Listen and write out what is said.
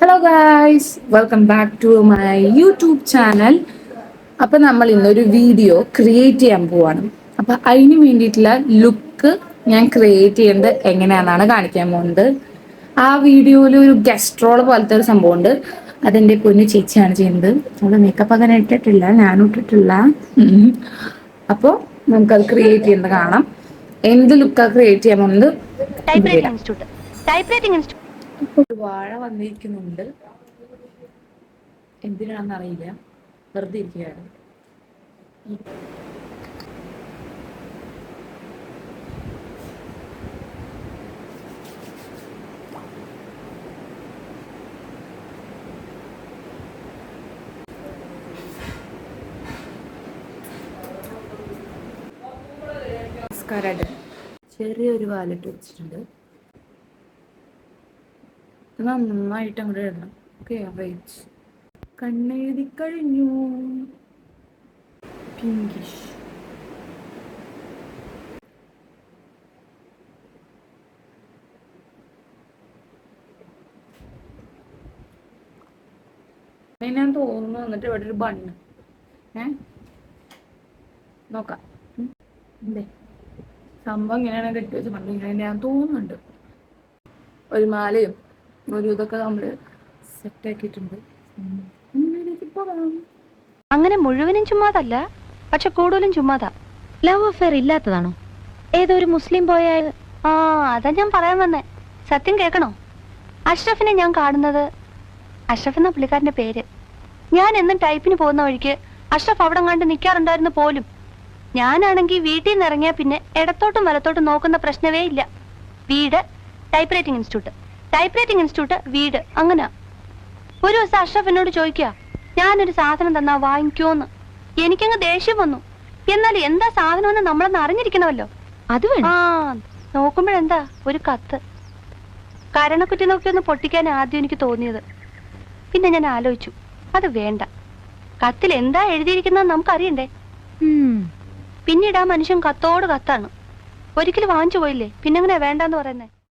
Hello guys, welcome back to my YouTube channel. അപ്പം നമ്മൾ ഇന്നൊരു വീഡിയോ ക്രിയേറ്റ് ചെയ്യാൻ പോവാണ്. അപ്പം അതിന് വേണ്ടിയിട്ടുള്ള ലുക്ക് ഞാൻ ക്രിയേറ്റ് ചെയ്യുന്നത് എങ്ങനെയാണെന്നാണ് കാണിക്കാൻ പോകുന്നത്. ആ വീഡിയോയിൽ ഒരു ഗസ്റ്റ് റോൾ പോലത്തെ ഒരു സംഭവമുണ്ട്. അതെൻ്റെ പൊന്നു ചേച്ചിയാണ് ചെയ്യുന്നത്. അവൾ മേക്കപ്പ് അങ്ങനെ ഇട്ടിട്ടില്ല, ഞാനും ഇട്ടിട്ടില്ല. അപ്പോൾ നമുക്കത് ക്രിയേറ്റ് ചെയ്യുന്നത് കാണാം. എന്ത് ലുക്കാണ് ക്രിയേറ്റ് ചെയ്യാൻ പോകുന്നത്? ഒരു വാഴ വന്നിരിക്കുന്നുണ്ട്. എന്തിനാണെന്ന് അറിയില്ല, വെറുതെ ഇരിക്കുകയാണ്. നമസ്കാരം. ചെറിയൊരു വാലിട്ട് വെച്ചിട്ടുണ്ട്. നന്നായിട്ട് അങ്ങോട്ട് ഇടണം. Okay, wait. കണ്ണെഴുതി കഴിഞ്ഞു. പിങ്കിഷ്. ഞാൻ തോന്നുന്നു എന്നിട്ട് ഇവിടെ ഒരു ബണ്ണ് നോക്കാം. എന്തേ സംഭവം ഇങ്ങനെയാണ് കെട്ടി വെച്ച ബണ്ണ് ഇങ്ങനെ ഞാൻ തോന്നുന്നുണ്ട്. ഒരു മാലയും ഒരു ഇതൊക്കെ നമ്മള് സെറ്റ് ആക്കിയിട്ടുണ്ട്. അങ്ങനെ മുഴുവനും ചുമ്മാതല്ല, പക്ഷെ കൂടുതലും ചുമ്മാതാ. Love affair ഇല്ലാത്തതാണോ? ഏതോ ഒരു മുസ്ലിം പോയാൽ? അതാ ഞാൻ പറയാൻ വന്നേ. സത്യം കേൾക്കണോ? അഷ്റഫിനെ ഞാൻ കാണുന്നത്, അഷ്റഫ് എന്ന പുള്ളിക്കാരന്റെ പേര്. ഞാൻ എന്നും ടൈപ്പിന് പോകുന്ന വഴിക്ക് അഷ്റഫ് അവിടെ കണ്ട് നിൽക്കാറുണ്ടായിരുന്നു പോലും. ഞാനാണെങ്കിൽ വീട്ടിൽ നിന്ന് ഇറങ്ങിയാ പിന്നെ ഇടത്തോട്ടും വലത്തോട്ടും നോക്കുന്ന പ്രശ്നമേ ഇല്ല. വീട് type writing institute, type writing institute വീട്, അങ്ങനെ. ഒരു ദിവസം അഷ്റഫ് എന്നോട് ചോദിക്കുക, ഞാനൊരു സാധനം തന്നാ വാങ്ങിക്കോന്ന്. എനിക്കങ്ങ് ദേഷ്യം വന്നു. എന്നാൽ എന്താ സാധനമെന്ന് നമ്മളൊന്ന് അറിഞ്ഞിരിക്കണമല്ലോ. അത് നോക്കുമ്പോഴെന്താ ഒരു കത്ത്. കരണക്കുറ്റി നോക്കി ഒന്ന് പൊട്ടിക്കാൻ ആദ്യം എനിക്ക് തോന്നിയത്. പിന്നെ ഞാൻ ആലോചിച്ചു, അത് വേണ്ട. കത്തിൽ എന്താ എഴുതിയിരിക്കുന്നത് നമുക്കറിയണ്ടേ. പിന്നീട് ആ മനുഷ്യൻ കത്തോട് കത്താണ്. ഒരിക്കലും വാങ്ങിച്ചു പോയില്ലേ, പിന്നെങ്ങനെ വേണ്ടെന്ന് പറയുന്നേ.